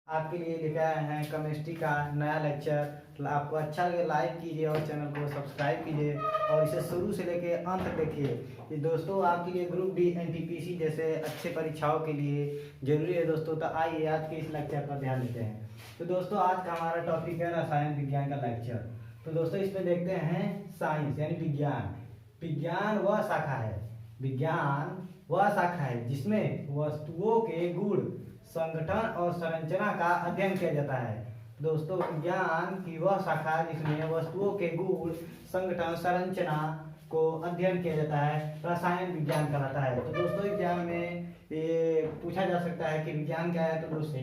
आपके लिए लेकर आए हैं केमिस्ट्री का नया लेक्चर। आपको अच्छा लगे लाइक कीजिए और चैनल को सब्सक्राइब कीजिए और इसे शुरू से लेके अंत तक देखिए। ये दोस्तों आपके लिए ग्रुप डी एनटीपीसी जैसे अच्छे परीक्षाओं के लिए जरूरी है दोस्तों। तो आइए आज के इस लेक्चर पर ध्यान देते हैं। तो दोस्तों आज का हमारा टॉपिक है रसायन विज्ञान का लेक्चर। तो दोस्तों इसमें देखते हैं साइंस यानी विज्ञान। विज्ञान वह शाखा है, विज्ञान वह शाखा है जिसमें वस्तुओं के गुण, संगठन और संरचना का अध्ययन किया जाता है। दोस्तों विज्ञान की वह शाखा जिसमें वस्तुओं के गुण, संगठन, संरचना को अध्ययन किया जाता है रसायन विज्ञान कहलाता है। तो दोस्तों एग्जाम में ये पूछा जा सकता है कि विज्ञान क्या है। तो दोस्तों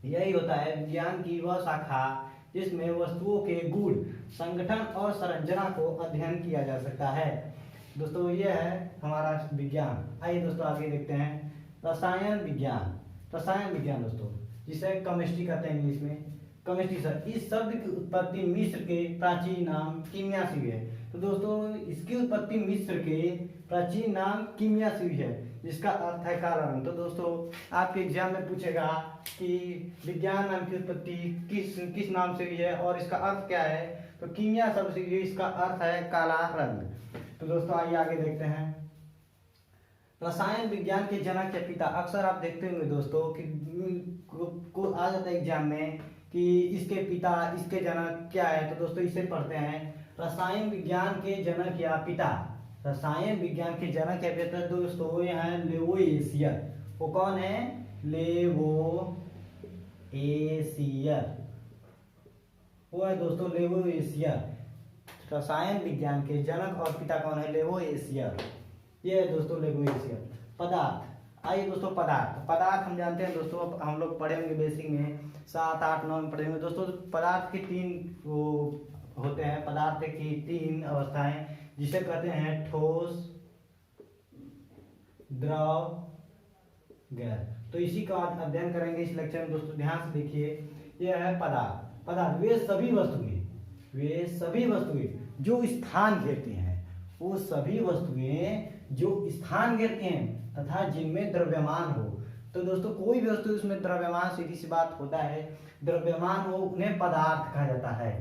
यही होता है विज्ञान की वह शाखा जिसमें वस्तुओं के गुण, संगठन और संरचना को अध्ययन किया जा सकता है। दोस्तों ये है हमारा विज्ञान। आइए दोस्तों आगे देखते हैं रसायन विज्ञान। रसायन विज्ञान दोस्तों जिसे केमिस्ट्री कहते हैं इंग्लिश में, केमिस्ट्री सर। इस शब्द की उत्पत्ति मिस्र के प्राचीन नाम कीमिया से हुई है। तो दोस्तों इसकी उत्पत्ति मिस्र के प्राचीन नाम कीमिया से हुई है जिसका अर्थ है काला रंग। तो दोस्तों आपके एग्जाम में पूछेगा कि विज्ञान नाम की उत्पत्ति किस नाम से हुई है और इसका अर्थ क्या है। तो कीमिया शब्द से हुई है, इसका अर्थ है काला रंग। तो दोस्तों आइए आगे देखते हैं रसायन विज्ञान के जनक या पिता। अक्सर आप देखते होंगे दोस्तों कि को आ जाता है एग्जाम में कि इसके पिता, इसके जनक क्या है। तो दोस्तों इसे पढ़ते हैं रसायन विज्ञान के जनक या पिता। रसायन विज्ञान के जनक या पिता दोस्तों ये हैं लेवोइसियर। वो कौन है? लेवोइसियर। वो है दोस्तों लेवोइसियर। रसायन विज्ञान के जनक और पिता कौन है? लेवोइसियर। ये है दोस्तों लेवोइसियर। पदार्थ। आइए दोस्तों पदार्थ हम जानते हैं दोस्तों, हम लोग पढ़े होंगे बेसिक में 7, 8, 9 में पढ़े होंगे दोस्तों। पदार्थ के 3 वो होते हैं, पदार्थ की 3 अवस्थाएं जिसे कहते हैं ठोस, द्रव, गैस। तो इसी का अध्ययन करेंगे इस लेक्चर में दोस्तों। ध्यान से देखिए यह है पदार्थ। पदार्थ वे सभी वस्तुएं जो स्थान घेरती हैं, वो सभी वस्तुएं जो स्थान घेरती हैं तथा जिनमें द्रव्यमान हो। तो दोस्तों कोई भी वस्तु उसमें द्रव्यमान, सीधी सी बात होता है, द्रव्यमान हो उन्हें पदार्थ कहा जाता है।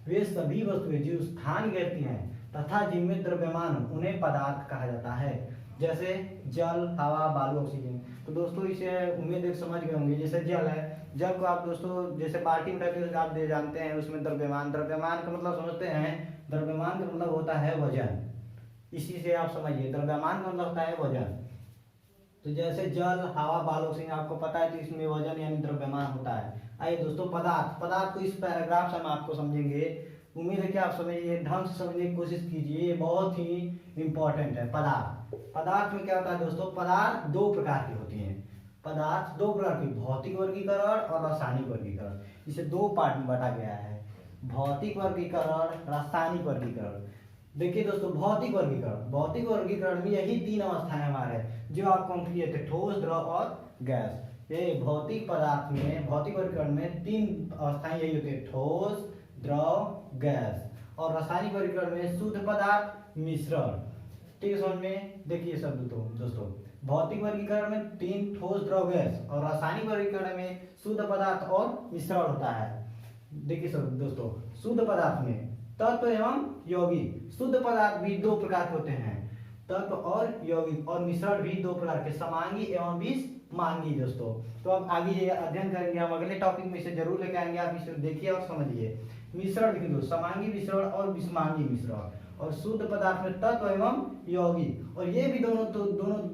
वे सभी वस्तुएं जो स्थान घेरती हैं तथा जिनमें द्रव्यमान हो उन्हें पदार्थ कहा जाता है। जैसे जल, हवा, बालू, ऑक्सीजन। तो दोस्तों इसे उम्मीद है समझ गए होंगे। जैसे जल है, जल को आप दोस्तों जैसे बाल्टी में रखते आप जानते हैं उसमें द्रव्यमान का मतलब समझते हैं। द्रव्यमान का मतलब होता है वजन। इसी से आप समझिए द्रव्यमान का मतलब होता है वजन। तो जैसे जल, हवा, बालू, ऑक्सीजन आपको पता है तो इसमें वजन यानी द्रव्यमान होता है। आइए दोस्तों पदार्थ को इस पैराग्राफ से हम आपको समझेंगे। उम्मीद है कि आप समझिए, ढंग से समझने की कोशिश कीजिए, ये बहुत ही इंपॉर्टेंट है। पदार्थ में क्या होता है दोस्तों? पदार्थ 2 प्रकार की होती हैं। पदार्थ 2 प्रकार की, भौतिक वर्गीकरण और रासायनिक वर्गीकरण। इसे 2 पार्ट में बांटा गया है, भौतिक वर्गीकरण, रासायनिक वर्गीकरण। देखिए दोस्तों भौतिक वर्गीकरण में यही 3 अवस्थाएं हमारे जो आपको हम किए थे, ठोस, द्रव और गैस। ये भौतिक वर्गीकरण में 3 अवस्थाएं यही होती है, ठोस, द्रव, गैस। और रासायनिक वर्गीकरण में शुद्ध पदार्थ, मिश्रण। ठीक है समझ में? देखिए सब दोस्तों भौतिक वर्गीकरण में 3 ठोस, द्रव, गैस और रासायनिक वर्गीकरण में शुद्ध पदार्थ और मिश्रण होता है। देखिए सब दोस्तों शुद्ध पदार्थ में तत्व एवं यौगिक। शुद्ध पदार्थ भी 2 प्रकार के होते हैं, तत्व और यौगिक। और मिश्रण भी 2 प्रकार के, समांगी एवं विषमांगी दोस्तों। तो अब आगे ये अध्ययन करेंगे, हम अगले टॉपिक में इसे जरूर लेकर आएंगे। आप इसे देखिए और समझिए। मिश्रण लिख दो, समांगी मिश्रण और विषमांगी मिश्रण। और शुद्ध पदार्थ में तत्व एवं यौगिक। और ये भी दोनों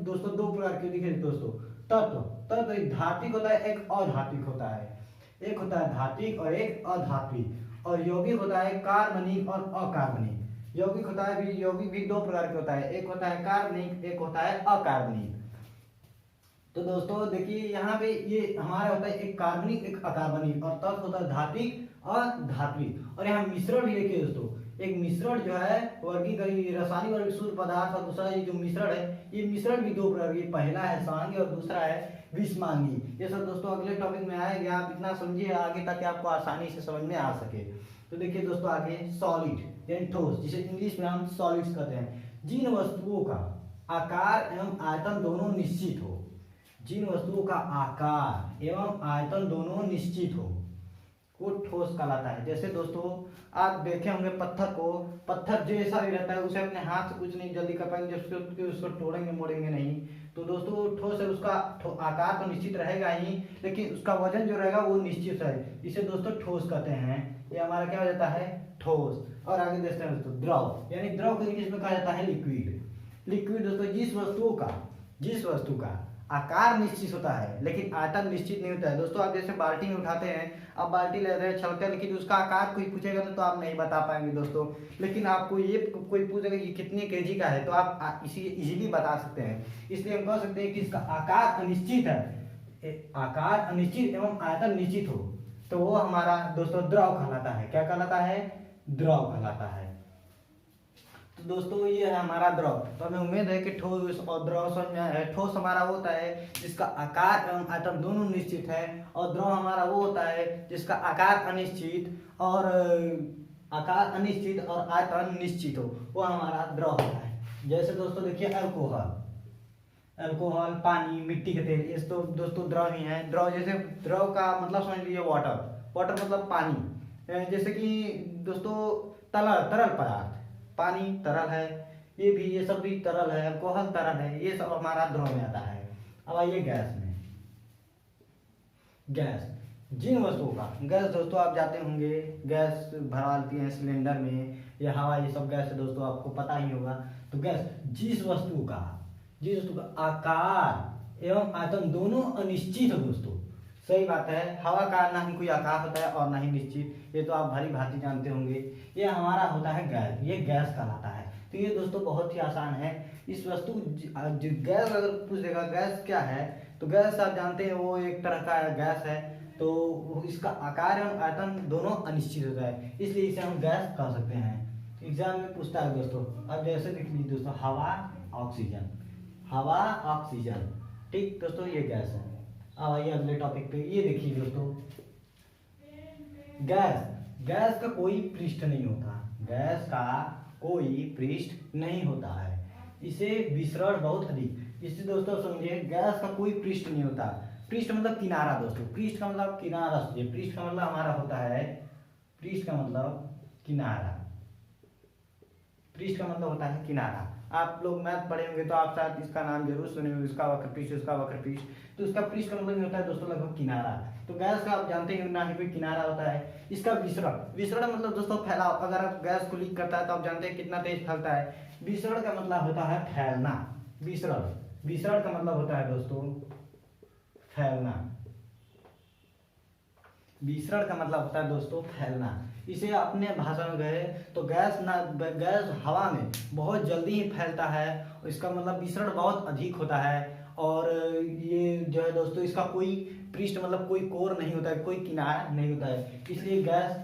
दोस्तों 2 प्रकार के दिखे दोस्तों। तत्व एक धात्विक होता है, एक अधात्विक होता है। एक होता है धात्विक और एक अधात्विक। और यौगिक होता है कार्बनिक और अकार्बनिक। यौगिक भी 2 प्रकार के होता है, एक होता है कार्बनिक, एक होता है अकार्बनिक। तो दोस्तों देखिए यहाँ पे ये हमारा होता है एक कार्बनिक, एक अकार्बनिक। और तत्व होता है धात्विक और धात्विक। और यहाँ मिश्रण भी देखिए दोस्तों, एक मिश्रण जो है वर्गीकरण रासायनिक और शुद्ध पदार्थ, और दूसरा ये जो मिश्रण है, ये मिश्रण भी 2 प्रकार के, पहला है समांगी और दूसरा है विषमांगी। ये सब दोस्तों अगले टॉपिक में आएगा, आप इतना समझिए आगे ताकि आपको आसानी से समझ में आ सके। तो देखिए दोस्तों आगे सॉलिड यानी ठोस, जिसे इंग्लिश में हम सॉलिड्स कहते हैं। जिन वस्तुओं का आकार एवं आयतन दोनों निश्चित हो, जिन वस्तुओं का आकार एवं आयतन दोनों निश्चित हो वो ठोस कहलाता है। जैसे दोस्तों आप देखे होंगे पत्थर को, पत्थर जैसा भी रहता है उसे अपने हाथ से कुछ नहीं जल्दी कर पाएंगे जब उसको तोड़ेंगे मोड़ेंगे नहीं। तो दोस्तों वो ठोस है, उसका आकार तो निश्चित रहेगा ही, लेकिन उसका वजन जो रहेगा वो निश्चित है। इसे दोस्तों ठोस कहते हैं। ये हमारा क्या हो जाता है, ठोस। और आगे देखते हैं दोस्तों द्रव, यानी द्रव को इंग्लिश में कहा जाता है लिक्विड। लिक्विड दोस्तों जिस वस्तु का आकार निश्चित होता है लेकिन आयतन निश्चित नहीं होता है। दोस्तों आप जैसे बाल्टी में उठाते हैं, आप बाल्टी ले रहे हैं छलते हैं, लेकिन उसका आकार कोई पूछेगा तो आप नहीं बता पाएंगे दोस्तों। लेकिन आपको ये कोई पूछेगा ये कितने केजी का है तो आप इसी इजीली बता सकते हैं। इसलिए हम कह सकते हैं कि इसका आकार अनिश्चित है, आकार अनिश्चित एवं आयतन निश्चित हो तो वो हमारा दोस्तों द्रव कहलाता है। क्या कहलाता है, द्रव कहलाता है। तो दोस्तों ये है हमारा द्रव। तो हमें उम्मीद है कि ठोस और द्रव समझ में आया है। ठोस हमारा वो होता है जिसका आकार एवं आयतन दोनों निश्चित है, और द्रव हमारा वो होता है जिसका आकार अनिश्चित और आयतन निश्चित हो, वो हमारा द्रव होता है। जैसे दोस्तों देखिए अल्कोहल, पानी, मिट्टी के तेल, ये तो दोस्तों द्रव ही है। द्रव जैसे द्रव का मतलब समझ लीजिए वाटर मतलब पानी। जैसे कि दोस्तों तरल पदार्थ, पानी तरल है, ये सब भी तरल है, अल्कोहल तरल है, ये सब हमारा द्रव में आता है। अब आइए गैस में। जिन वस्तुओं का गैस दोस्तों आप जाते होंगे, गैस भरवाती हैं सिलेंडर में या हवा, ये सब गैस है दोस्तों, आपको पता ही होगा। तो गैस जिस वस्तु का आकार एवं आयतन दोनों अनिश्चित है दोस्तों। सही बात है, हवा का ना ही कोई आकार होता है और ना ही निश्चित, ये तो आप भली भांति जानते होंगे। ये हमारा होता है गैस, ये गैस कहलाता है। तो ये दोस्तों बहुत ही आसान है। इस वस्तु गैस अगर पूछ देगा गैस क्या है, तो गैस आप जानते हैं वो एक तरह का गैस है, तो इसका आकार एवं आयतन दोनों अनिश्चित होता है, इसलिए इसे हम गैस कह सकते हैं। एग्जाम में पूछता है दोस्तों, अब जैसे देख लीजिए दोस्तों हवा ऑक्सीजन, ठीक दोस्तों ये गैस है। अब आइए अगले टॉपिक पे। ये देखिए दोस्तों गैस का कोई पृष्ठ नहीं होता, इसे विसरण बहुत अधिक। इससे दोस्तों समझिए गैस का कोई पृष्ठ नहीं होता। पृष्ठ मतलब किनारा दोस्तों, पृष्ठ का मतलब किनारा समझिए। पृष्ठ का मतलब हमारा होता है, पृष्ठ का मतलब होता है किनारा। आप लोग मैथ पढ़े होंगे तो आप शायद इसका नाम जरूर सुने होंगे, इसका वक्र पृष्ठ। तो इसका पृष्ठ का मतलब नहीं होता है दोस्तों लगभग किनारा। तो गैस का आप जानते हैं ना ही कोई किनारा होता है। इसका विसरण मतलब दोस्तों फैलाव। अगर आप गैस को लीक करता है तो आप जानते हैं कितना तेज फैलता है। विसरण का मतलब होता है फैलना। विसरण का मतलब होता है दोस्तों फैलना। विसरण का मतलब होता है दोस्तों फैलना। इसे अपने भाषा में गए तो गैस हवा में बहुत जल्दी ही फैलता है, इसका मतलब विसरण बहुत अधिक होता है। और ये जो है दोस्तों इसका कोई पृष्ठ मतलब कोई कोर नहीं होता है, कोई किनारा नहीं होता है, इसलिए गैस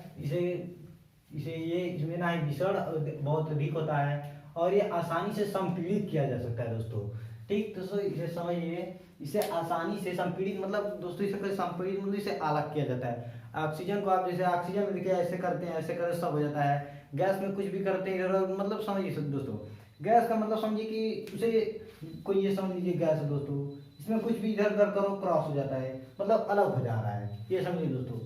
इसमें ना ही विसरण बहुत अधिक होता है और ये आसानी से संपीड़ित किया जा सकता है दोस्तों। ठीक दोस्तों इसे समझिए, इसे आसानी से संपीड़ित मतलब दोस्तों इसे संपीड़ित मतलब इसे अलग किया जाता है। ऑक्सीजन को आप जैसे ऑक्सीजन में देखिए ऐसे करते हैं, ऐसे करते सब हो जाता है। गैस में कुछ भी करते हैं इधर, मतलब समझिए दोस्तों गैस का मतलब समझिए कि उसे कोई ये समझ लीजिए गैस है दोस्तों, इसमें कुछ भी इधर उधर करो क्रॉस हो जाता है, मतलब अलग हो जा रहा है, ये समझिए दोस्तों।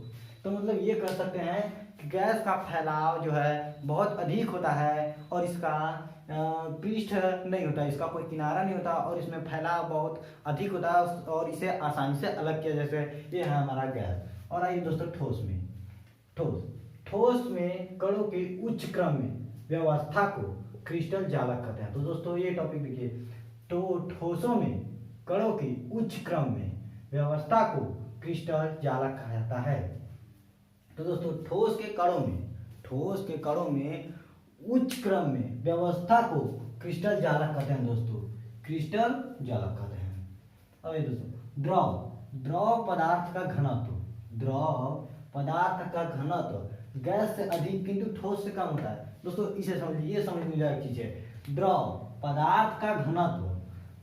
तो मतलब ये कह सकते हैं कि गैस का फैलाव जो है बहुत अधिक होता है और इसका पृष्ठ नहीं होता, इसका कोई किनारा नहीं होता और इसमें फैलाव बहुत अधिक होता है और इसे आसानी से अलग किया जैसे ये है हमारा गैस। और आइए दोस्तों ठोस में कणों के उच्च क्रम में व्यवस्था को क्रिस्टल जालक कहते हैं। तो दोस्तों ये टॉपिक देखिए, तो ठोसों में कणों की उच्च क्रम में व्यवस्था को क्रिस्टल जालक कहा जाता है। तो दोस्तों ठोस के कणों में उच्च क्रम में व्यवस्था को क्रिस्टल जालक कहते हैं दोस्तों, क्रिस्टल जालक कहते हैं। अब ये दोस्तों द्रव पदार्थ का घनत्व गैस से अधिक किंतु ठोस से कम होता है। दोस्तों इसे समझिए, ये समझने लायक चीज है। द्रव पदार्थ का घनत्व,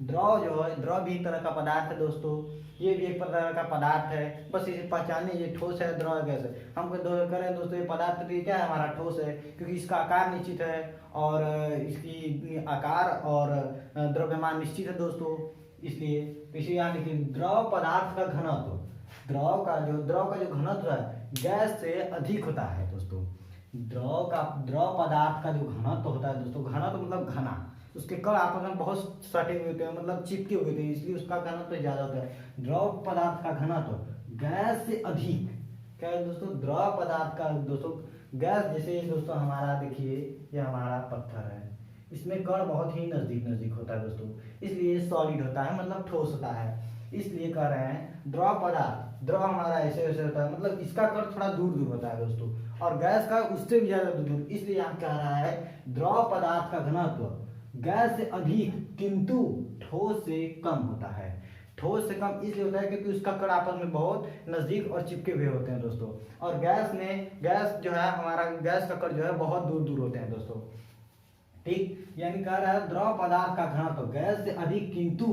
द्रव जो है द्रव भी एक तरह का पदार्थ है दोस्तों, ये भी एक प्रकार का पदार्थ है, बस इसे पहचाने ये ठोस है द्रव गैस है। हम करें दोस्तों ये पदार्थ भी क्या है हमारा ठोस है, क्योंकि इसका आकार निश्चित है और इसकी आकार और द्रव्यमान निश्चित है दोस्तों। इसलिए इसे यहाँ लिखिए द्रव पदार्थ का घनत्व, द्रव का जो घनत्व है गैस से अधिक होता है दोस्तों। द्रव पदार्थ का जो घनत्व होता है दोस्तों, घनत्व मतलब घना, उसके कण आपस में बहुत सटे हुए होते हैं, मतलब चिपके हुए थे, इसलिए उसका घनत्व ज्यादा होता है। द्रव पदार्थ का घनत्व गैस से अधिक, क्या है दोस्तों, द्रव पदार्थ का दोस्तों गैस, जैसे दोस्तों हमारा देखिए ये हमारा पत्थर है, इसमें कण बहुत ही नजदीक नजदीक होता है दोस्तों, इसलिए सॉलिड होता है, मतलब ठोस होता है। इसलिए कह रहे हैं द्रव पदार्थ, द्रव हमारा ऐसे ऐसे होता है, मतलब इसका कण थोड़ा दूर दूर होता है दोस्तों, और गैस का उससे भी ज्यादा दूर, इसलिए यहाँ कह रहा है द्रव पदार्थ का घनत्व गैस से अधिक किंतु ठोस से कम होता है। ठोस से कम इसलिए होता है क्योंकि उसका कण आपस में बहुत नजदीक और चिपके हुए होते हैं दोस्तों, और गैस जो है हमारा गैस का कण जो है बहुत दूर दूर होते हैं दोस्तों। ठीक, यानी कह रहा है द्रव पदार्थ का घनत्व गैस से अधिक किंतु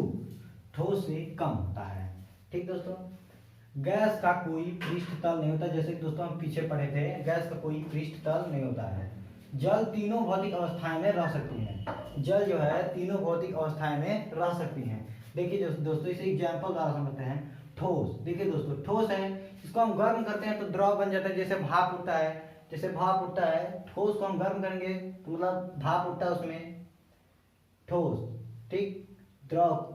ठोस से कम होता है। ठीक दोस्तों, गैस का कोई पृष्ठ तल नहीं होता, जैसे दोस्तों हम पीछे पढ़े थे, गैस का कोई पृष्ठ तल नहीं होता है। जल तीनों भौतिक अवस्थाएं में रह सकती है, जल जो है तीनों भौतिक अवस्थाएं में रह सकती हैं। देखिए दोस्तों इसे एग्जाम्पल द्वारा समझते हैं। ठोस, देखिए दोस्तों ठोस है, इसको हम गर्म करते हैं तो द्रव बन जाता है, जैसे भाप उठता है, जैसे भाप उठता है, ठोस को हम गर्म करेंगे तो मतलब भाप उठता है उसमें, ठोस। ठीक, द्रव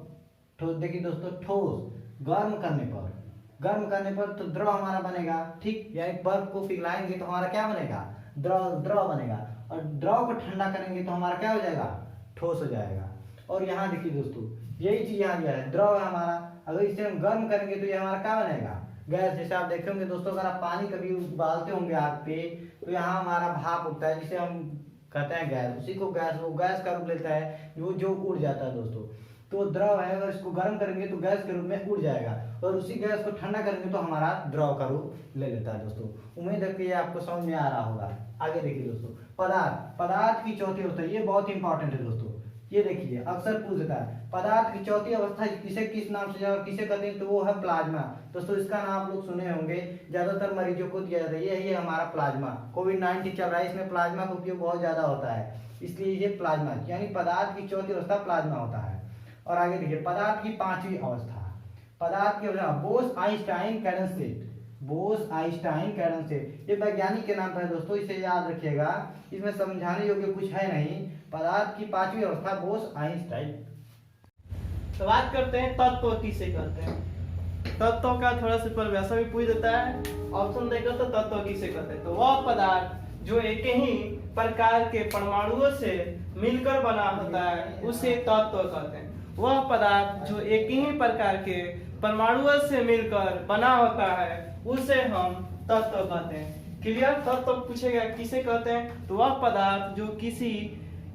ठोस, देखिए दोस्तों ठोस गर्म करने पर तो द्रव हमारा बनेगा। ठीक, यानी बर्फ को पिघलाएंगे तो हमारा क्या बनेगा, द्रव बनेगा, और द्रव को ठंडा करेंगे तो हमारा क्या हो जाएगा, ठोस हो जाएगा। और यहाँ देखिए दोस्तों यही चीज यहाँ दिया है, द्रव है हमारा, अगर इसे हम गर्म करेंगे तो ये हमारा क्या बनेगा, गैस। जैसे आप देखे होंगे दोस्तों, अगर आप पानी कभी उबालते होंगे आग पे तो यहाँ हमारा भाप उठता है, जिसे हम कहते हैं गैस, उसी को गैस, वो गैस का रूप लेता है, जो उड़ जाता है दोस्तों। तो द्रव है, अगर इसको गर्म करेंगे तो गैस के रूप में उड़ जाएगा, और उसी गैस को ठंडा करेंगे तो हमारा द्रव का रूप ले लेता है दोस्तों। उम्मीद है कि ये आपको समझ में आ रहा होगा। आगे देखिए दोस्तों, पदार्थ की चौथी अवस्था, ये बहुत इंपॉर्टेंट है दोस्तों। ये देखिए अक्सर पूछ देता है पदार्थ की चौथी अवस्था किसे किस नाम से किसे कहते हैं, तो वो है प्लाज्मा। दोस्तों इसका नाम आप लोग सुने होंगे, ज्यादातर मरीजों को दिया जाता है, यही है हमारा प्लाज्मा। कोविड-19 चल रहा है, इसमें प्लाज्मा का उपयोग बहुत ज्यादा होता है, इसलिए ये प्लाज्मा, यानी पदार्थ की चौथी अवस्था प्लाज्मा होता है। और आगे देखिए पदार्थ की पांचवी अवस्था, पदार्थ की अवस्था बोस-आइंस्टाइन कंडेंसेट, बोस-आइंस्टाइन कंडेंसेट, ये वैज्ञानिक के नाम पर है दोस्तों, इसे याद रखिएगा, इसमें समझाने योग्य कुछ है नहीं। पदार्थ की पांचवी अवस्था बोस-आइंस्टाइन। तो बात करते हैं तत्व किसे कहते हैं। तत्व का थोड़ा सा परिभाषा भी पूछ देता है, ऑप्शन देगा तो तत्व किसे कहते हैं, तो वह पदार्थ जो एक ही प्रकार के परमाणुओं से मिलकर बना होता है उसे तत्व कहते हैं। वह पदार्थ जो एक ही प्रकार के परमाणुओं से मिलकर बना होता है उसे हम तत्व कहते हैं। क्लियर, तत्व पूछेगा किसे कहते हैं, तो वह पदार्थ जो किसी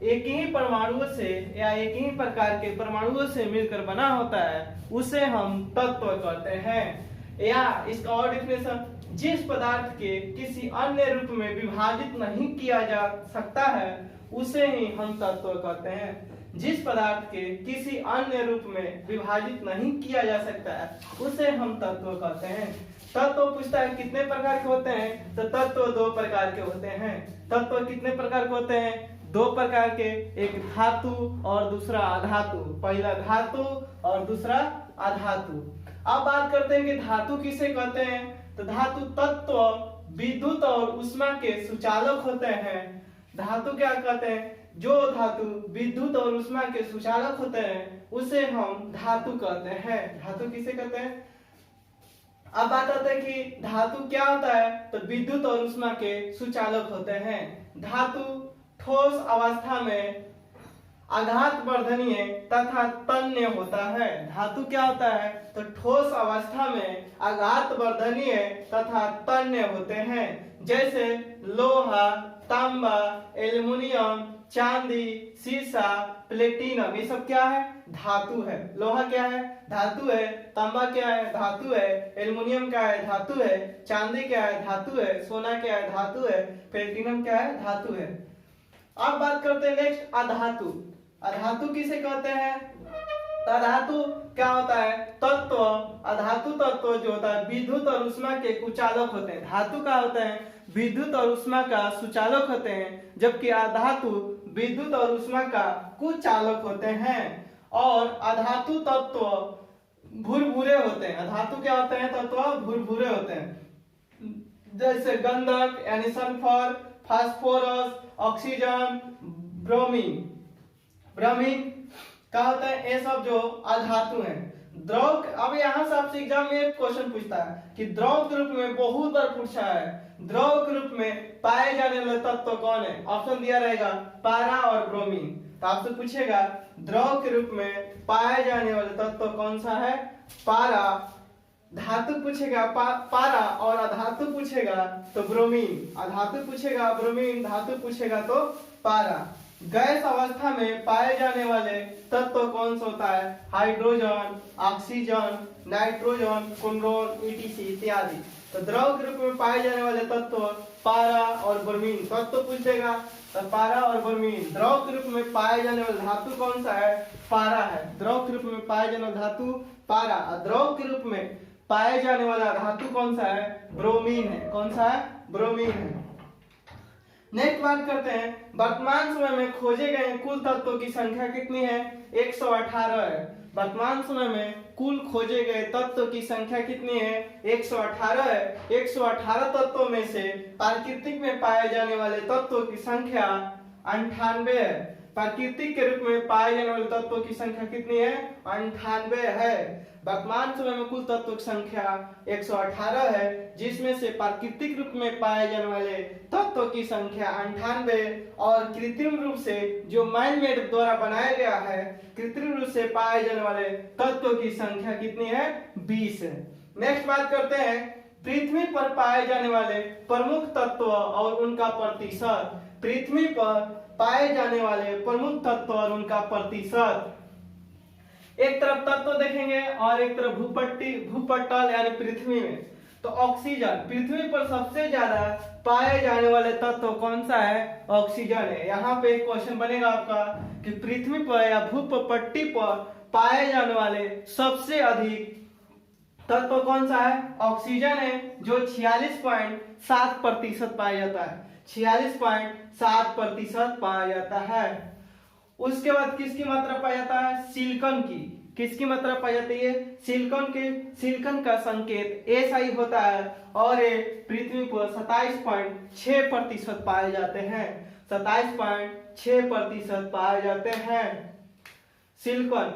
एक ही परमाणुओं से या एक ही प्रकार के परमाणुओं से मिलकर बना होता है उसे हम तत्व कहते हैं। या इसका और डिफिनेशन, जिस पदार्थ के किसी अन्य रूप में विभाजित नहीं किया जा सकता है उसे ही हम तत्व कहते हैं। जिस पदार्थ के किसी अन्य रूप में विभाजित नहीं किया जा सकता है उसे हम तत्व कहते हैं। तत्व पूछता है कितने प्रकार के होते हैं, तो तत्व दो प्रकार के होते हैं। तत्व कितने प्रकार के होते हैं, दो प्रकार के, एक धातु और दूसरा अधातु। पहला धातु और दूसरा अधातु। अब बात करते हैं कि धातु किसे कहते हैं, तो धातु तत्व विद्युत और ऊष्मा के सुचालक होते हैं। धातु क्या कहते हैं, जो धातु विद्युत और ऊष्मा के सुचालक होते हैं उसे हम धातु कहते हैं। धातु किसे कहते हैं। अब बात आता है कि धातु क्या होता है, तो विद्युत और ऊष्मा के सुचालक होते हैं। धातु ठोस अवस्था में आघात वर्धनीय तथा तन्य होता है। धातु क्या होता है, तो ठोस अवस्था में आघात वर्धनीय तथा तन्य होते हैं। जैसे लोहा, तांबा, एल्युमिनियम, चांदी, सीसा, प्लेटिनम, ये सब क्या है, धातु है। लोहा क्या है, धातु है। तांबा क्या है, धातु है। एल्युमिनियम क्या है, धातु है। चांदी क्या है, धातु है। सोना क्या है, धातु है। प्लेटिनम क्या है, धातु है। अब बात करते हैं नेक्स्ट अधातु। अधातु किसे कहते हैं, तो अधातु क्या होता है, तत्व। अधातु तत्व जो होता है विद्युत और ऊष्मा के कुचालक होते हैं। धातु का होता है विद्युत और ऊष्मा का सुचालक होते हैं, जबकि अधातु विद्युत और ऊष्मा का कुचालक होते हैं। और अधातु तत्व भुरभुरे होते हैं। अधातु क्या होते हैं? तत्व भुरभुरे होते हैं, जैसे गंधक यानी sulphur, phosphorus, oxygen, bromine. Bromine क्या होता है? ये सब जो अधातु हैं। द्रव, अब यहाँ से आपसे एग्जाम में एक क्वेश्चन पूछता है कि द्रव के रूप में बहुत बार पूछा है, द्रव के रूप में पाए जाने वाले तत्व कौन है? ऑप्शन दिया रहेगा पारा और ब्रोमीन। तो आपसे पूछेगा द्रव के रूप में पाए जाने वाले तत्व कौन सा है? पारा। धातु पूछेगा पारा, और अधातु पूछेगा तो ब्रोमीन। अधातु पूछेगा ब्रोमीन, धातु पूछेगा तो पारा। गैस अवस्था में पाए जाने वाले तत्व कौन सा होता है? Hydrogen, oxygen, nitrogen, chlorine, etc इत्यादि। तो द्रव के रूप में पाए जाने वाले तत्व पारा और ब्रोमीन। तत्व पूछेगा तो पारा और ब्रोमीन। द्रव के रूप में पाए जाने वाला धातु कौन सा है? पारा है। द्रव के रूप में पाए जाने वाला धातु पारा। द्रव के रूप में पाए जाने वाला धातु कौन सा है? ब्रोमीन है। कौन सा है? ब्रोमीन है। नेक्स्ट बात करते हैं, वर्तमान समय में खोजे गए कुल तत्वों की संख्या कितनी है? 118 है। वर्तमान समय में कुल खोजे गए तत्वों की संख्या कितनी है? 118 है। 118 तत्वों में से प्राकृतिक में पाए जाने वाले तत्वों की संख्या 98 है। प्राकृतिक के रूप में पाए जाने वाले तत्वों की संख्या कितनी है? 98 है। वर्तमान समय में कुल तत्वों की संख्या 118 है, जिसमें से प्राकृतिक रूप में पाए जाने वाले तत्वों की संख्या 98 और कृत्रिम रूप से जो मैन मेड द्वारा बनाया गया है, कृत्रिम रूप से पाए जाने वाले तत्वों की संख्या कितनी है? 20 है। नेक्स्ट बात करते हैं, पृथ्वी पर पाए जाने वाले प्रमुख तत्व और उनका प्रतिशत। पृथ्वी पर पाए जाने वाले प्रमुख तत्व और उनका प्रतिशत। एक तरफ तत्व देखेंगे और एक तरफ भूपटल यानी पृथ्वी में। तो ऑक्सीजन, पृथ्वी पर सबसे ज्यादा पाए जाने वाले तत्व कौन सा है? ऑक्सीजन है। यहाँ पे एक क्वेश्चन बनेगा आपका कि पृथ्वी पर या भूपट्टी पर पाए जाने वाले सबसे अधिक तत्व कौन सा है? ऑक्सीजन है, जो 46.7% पाया जाता है। 46.7% पाया जाता है। उसके बाद किसकी मात्रा पाया जाता है? सिलिकॉन की। किसकी मात्रा पाई जाती है? सिलिकॉन के। सिलिकॉन का संकेत SI होता है और ये पृथ्वी पर 27.6% पाए जाते हैं। 27.6% पाए जाते हैं सिलिकॉन।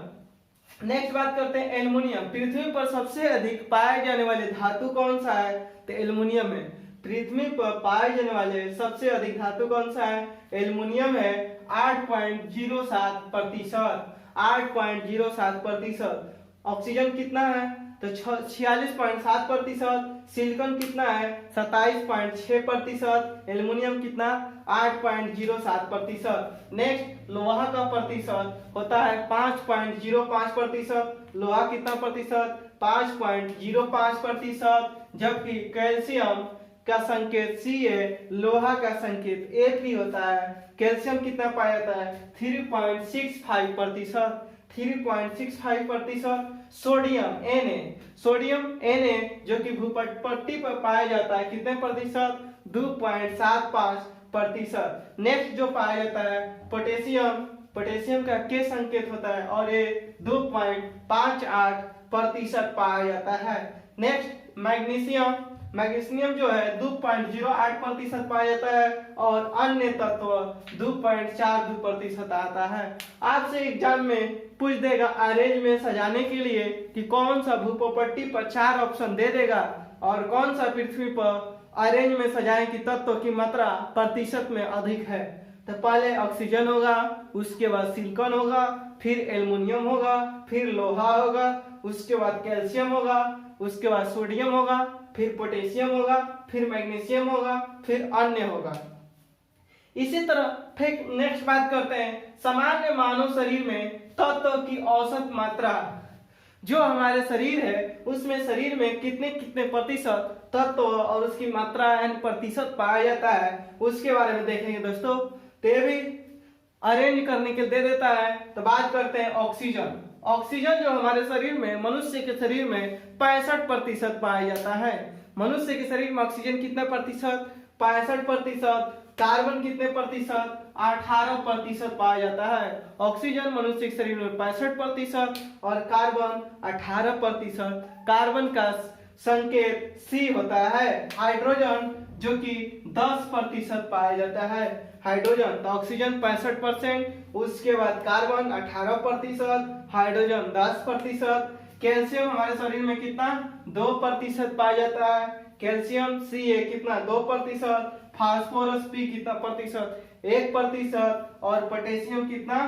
नेक्स्ट बात करते हैं एल्युमिनियम। पृथ्वी पर सबसे अधिक पाए जाने वाले धातु कौन सा है? तो एल्युमिनियम है। पृथ्वी पर पाए जाने वाले सबसे अधिक धातु कौन सा है? एल्युमिनियम है। 8.07%। 8.07%। ऑक्सीजन कितना है? तो 46.7%। सिलिकॉन कितना है? 27.6%। एल्युमिनियम कितना? 8.07%। नेक्स्ट लोहा का प्रतिशत होता है 5.05%। लोहा कितना प्रतिशत? 5.05%। जबकि कैल्शियम का संकेत C है, लोहा का संकेत Fe होता है। कैल्शियम कितना पाया जाता है? 3.65%। 3.65%। सोडियम Na, सोडियम Na जो कि भूपट्टी पर पाया जाता है, कितने प्रतिशत? 2.75%। नेक्स्ट जो पाया जाता है पोटेशियम। पोटेशियम का K संकेत होता है और ये 2.58% पाया जाता है। Next magnesium. मैग्नीशियम जो है 2.08% पाया जाता है और अन्य तत्व 2.42% आता है। आपसे एग्जाम में पूछ देगा अरेंज में सजाने के लिए कि कौन सा भूपट्टी पर 4 ऑप्शन दे देगा और कौन सा पृथ्वी पर अरेंज में सजाएं कि तत्व की मात्रा प्रतिशत में अधिक है। तो पहले ऑक्सीजन होगा, उसके बाद सिलिकॉन होगा, फिर एल्युमिनियम होगा, फिर लोहा होगा, उसके बाद कैल्शियम होगा, उसके बाद सोडियम होगा, फिर पोटेशियम होगा, फिर मैग्नीशियम होगा, फिर अन्य होगा। इसी तरह फिर नेक्स्ट बात करते हैं सामान्य मानव शरीर में तत्व की औसत मात्रा। जो हमारे शरीर है उसमें शरीर में कितने कितने प्रतिशत तत्व और उसकी मात्रा यानी प्रतिशत पाया जाता है, उसके बारे में देखेंगे दोस्तों। तो ये भी अरेंज करने के दे देता है। तो बात करते हैं ऑक्सीजन। ऑक्सीजन जो हमारे शरीर में, मनुष्य के शरीर में 65% पाया जाता है। मनुष्य के शरीर में ऑक्सीजन कितना प्रतिशत? 65%, कार्बन कितने प्रतिशत, 18% पाया जाता है। ऑक्सीजन मनुष्य के शरीर में 65% और कार्बन 18%। कार्बन का संकेत C होता है। हाइड्रोजन जो कि 10% पाया जाता है। हाइड्रोजन तो ऑक्सीजन 65%, उसके बाद कार्बन 18%, हाइड्रोजन 10%। कैल्शियम हमारे शरीर में कितना 2% पाया जाता है। कैल्शियम Ca कितना 2%, फास्फोरस P कितना प्रतिशत 1%, और पोटेशियम कितना,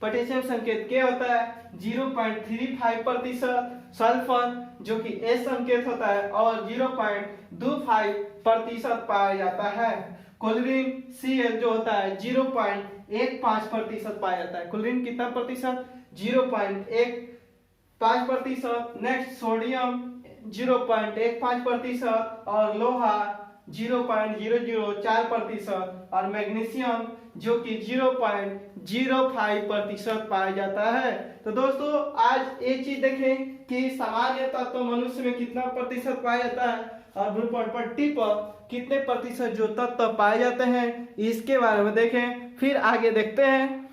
पोटेशियम संकेत K होता है 0.35%, सल्फर जो कि S संकेत होता है और 0.25% पाया जाता है। क्लोरीन Cl जो होता है 0.15% पाया जाता है। क्लोरीन कितना प्रतिशत, 0.15%। नेक्स्ट सोडियम 0.15% और लोहा 0.004% और मैग्नीशियम जो कि 0.05% पाया जाता है। तो दोस्तों आज ये चीज देखें कि सामान्य तत्व मनुष्य में कितना प्रतिशत पाया जाता है और भ्रूणपट्टी पर कितने प्रतिशत जो तत्व पाए जाते हैं, इसके बारे में देखें। फिर आगे देखते हैं।